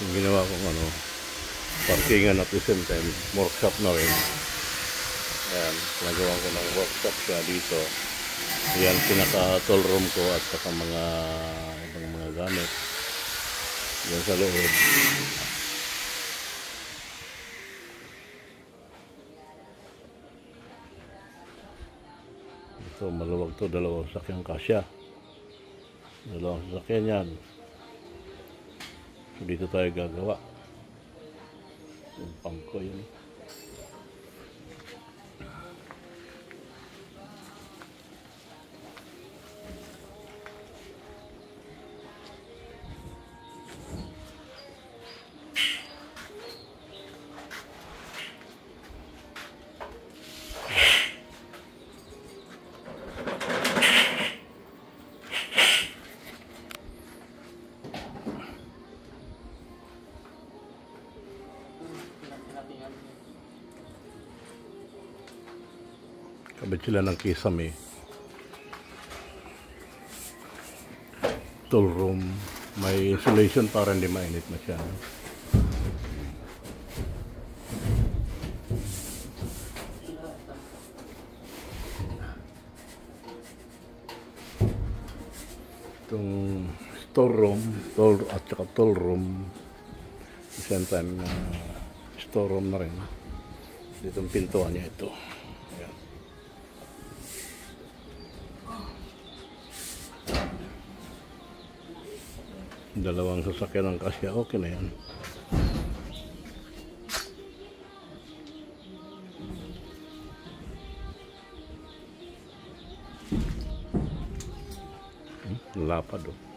Yung ginawa kong parkingan at the same time workshop na rin. Ayan, nagawa ko ng workshop siya dito. Ayan, pinaka tool room ko at saka mga ibang mga gamit yan sa loob. Ito maluwag to, dalawang sasakyan kasya. Dalawang sasakyan yan. So dito tayo gagawa. Yung pangko yun. Kabit sila ng kisame. Tool room. May insulation para hindi mainit masyado. Itong store room, at saka tool room. Same time na store room na rin. Ditong pintuan niya ito. Ayan. Dalawang sasakyan ng kasya, okay na yan. Lapad oh.